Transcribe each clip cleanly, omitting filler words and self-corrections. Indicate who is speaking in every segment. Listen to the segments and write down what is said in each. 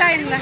Speaker 1: लाईनला.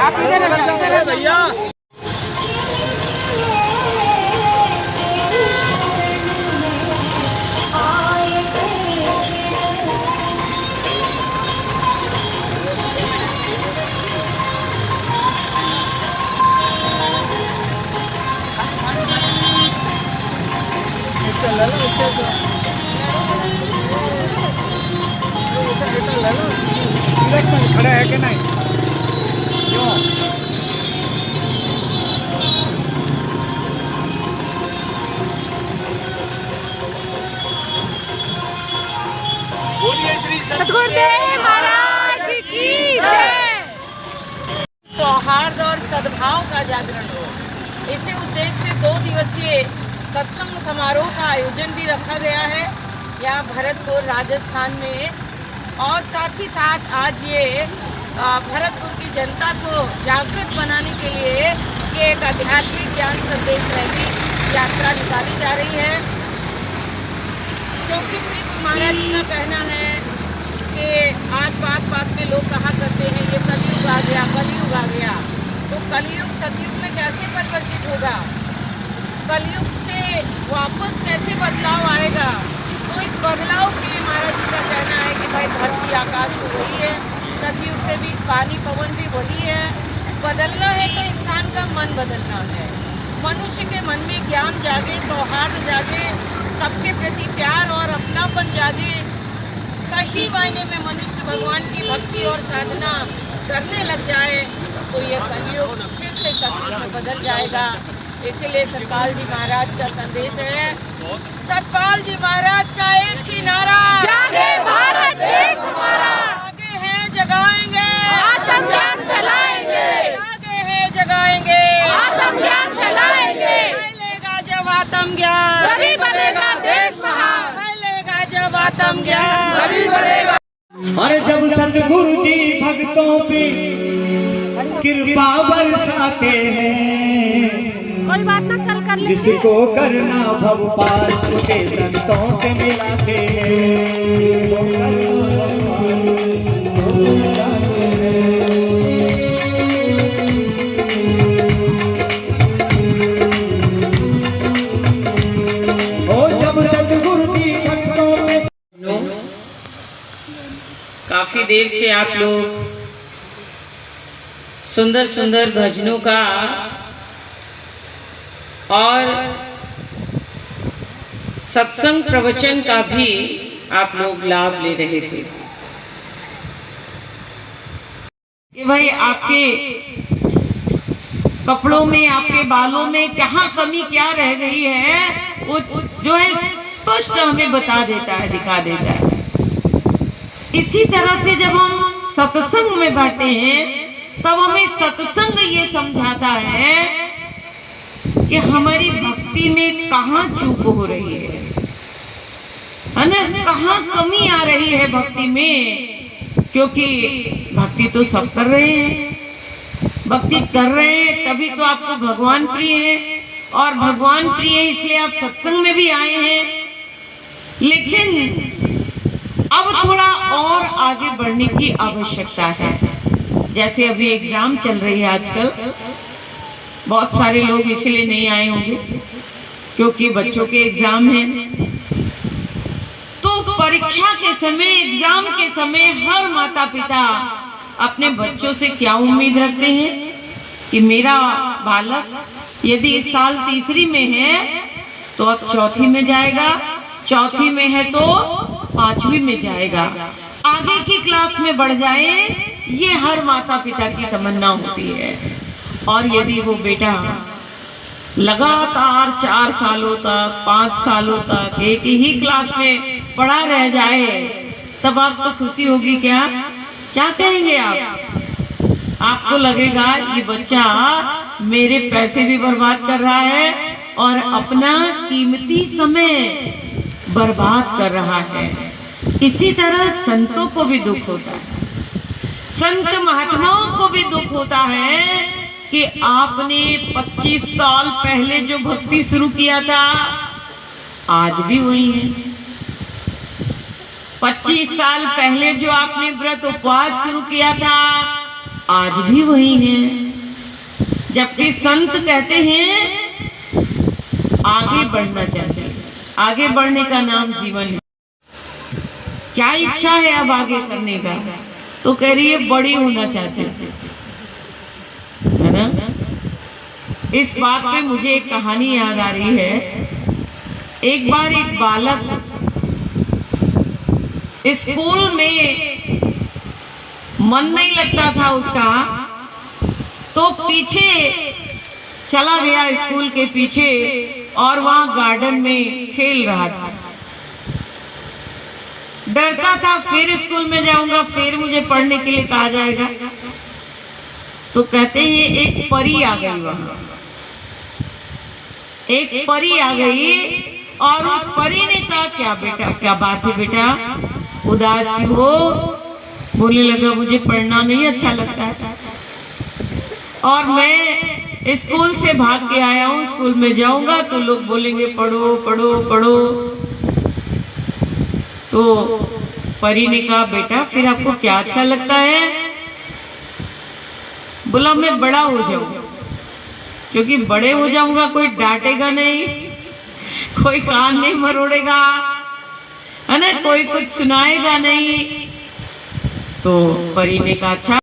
Speaker 1: आप इधर भैया. खड़ा है कि नहीं? सतगुरुदेव महाराज की जय.
Speaker 2: सौहार्द और सद्भाव का जागरण हो, इसी उद्देश्य से 2 दिवसीय सत्संग समारोह का आयोजन भी रखा गया है यहाँ भरतपुर राजस्थान में. और साथ ही साथ आज ये भरतपुर की जनता को जागृत बनाने के लिए ये एक आध्यात्मिक ज्ञान संदेश रैली यात्रा निकाली जा रही है. क्योंकि श्री गुरु महाराज जी का कहना है कि आज बात बात में लोग कहा करते हैं ये कलयुग आ गया, कलयुग आ गया. तो कलयुग सतयुग में कैसे परिवर्तित होगा, कलयुग से वापस कैसे बदलाव आएगा. तो इस बदलाव के लिए महाराज जी का कहना है कि भाई धरती आकाश तो वही है, सतयुग से भी पानी पवन भी वही है. बदलना है तो इंसान का मन बदलना है. मनुष्य के मन में ज्ञान जागे, सौहार्द जागे, सबके प्रति प्यार और अपनापन जागे. सही मायने में मनुष्य भगवान की भक्ति और साधना करने लग जाए तो ये कलयुग फिर से सतयुग में बदल जाएगा. इसीलिए सतपाल जी महाराज का संदेश है. सतपाल जी महाराज का एक ही नारा,
Speaker 1: जागे भारत देश हमारा.
Speaker 2: आगे है जगाएंगे,
Speaker 1: आत्म ज्ञान फैलाएंगे.
Speaker 2: आगे है जगाएंगे,
Speaker 1: आत्म ज्ञान फैलाएंगे.
Speaker 2: फैलेगा जब आत्म ज्ञान,
Speaker 1: तभी बनेगा देश महान.
Speaker 2: फैलेगा जब आत्म ज्ञान,
Speaker 1: तभी बनेगा.
Speaker 3: और जब सतगुरु जी भक्तों पे कृपा बरसाते हैं,
Speaker 1: कोई बात ना कल कर लेंगे.
Speaker 3: जिसको करना भव पार उसके संतों से मिलाते
Speaker 2: काफी देर से आप लोग सुंदर सुंदर भजनों का और सत्संग प्रवचन का भी आप लोग लाभ ले रहे थे कि भाई आपके कपड़ों में, आपके बालों में कहाँ कमी क्या रह गई है, वो जो है स्पष्ट हमें बता देता है, दिखा देता है. इसी तरह से जब हम सत्संग में बैठे हैं तब हमें सत्संग ये समझाता है कि हमारी भक्ति में कहाँ चूक हो रही है. है ना, कहाँ कमी आ रही है भक्ति में, क्योंकि भक्ति तो सब कर रहे हैं, भक्ति कर रहे हैं तभी तो आपको भगवान प्रिय है, और भगवान प्रिय है इसलिए आप सत्संग में भी आए हैं। लेकिन अब थोड़ा और आगे बढ़ने की आवश्यकता है। जैसे अभी एग्जाम चल रही है आजकल, बहुत सारे लोग इसलिए नहीं आए होंगे क्योंकि बच्चों के एग्जाम हैं। तो परीक्षा के समय, एग्जाम के समय हर माता पिता अपने बच्चों से क्या उम्मीद रखते हैं कि मेरा बालक यदि इस साल तीसरी में है तो अब चौथी में जाएगा, चौथी में है तो पांचवी में जाएगा, आगे की क्लास में बढ़ जाए, ये हर माता पिता की तमन्ना होती है। और यदि वो बेटा लगातार 4 सालों तक, 5 सालों तक एक ही क्लास में पढ़ा रह जाए, तब आपको खुशी होगी क्या? क्या कहेंगे आप? आपको लगेगा ये बच्चा मेरे पैसे भी बर्बाद कर रहा है और अपना कीमती समय बर्बाद कर रहा है। इसी तरह संतों को भी दुख होता है, संत महात्माओं को भी दुख होता है कि आपने 25 साल पहले जो भक्ति शुरू किया था आज भी वही है। 25 साल पहले जो आपने व्रत उपवास शुरू किया था आज भी वही है। जबकि संत कहते हैं आगे बढ़ना चाहिए, आगे बढ़ने का नाम जीवन है। क्या इच्छा है अब आगे करने का? तो कह रही है बड़ी होना चाहती है ना। इस बात पे मुझे एक कहानी याद आ रही है। एक बार एक बालक स्कूल में मन नहीं लगता था उसका, तो पीछे चला गया स्कूल के पीछे और वहां गार्डन में खेल रहा था। डरता था फिर स्कूल में जाऊंगा, फिर मुझे पढ़ने के लिए कहा जाएगा। तो कहते हैं एक परी आ गई वहां, एक परी आ गई और उस परी ने कहा क्या बेटा, क्या बात है बेटा, उदास क्यों हो? बोलने लगा मुझे पढ़ना नहीं अच्छा लगता है और मैं स्कूल से भाग के आया हूँ, स्कूल में जाऊंगा तो लोग बोलेंगे पढ़ो पढ़ो पढ़ो। तो परी ने कहा बेटा फिर आपको क्या अच्छा लगता है? बोला मैं बड़ा हो जाऊंगा, क्योंकि बड़े हो जाऊंगा कोई डांटेगा नहीं, कोई कान नहीं मरोड़ेगा, है ना, कोई कुछ सुनाएगा नहीं। तो परी ने कहा अच्छा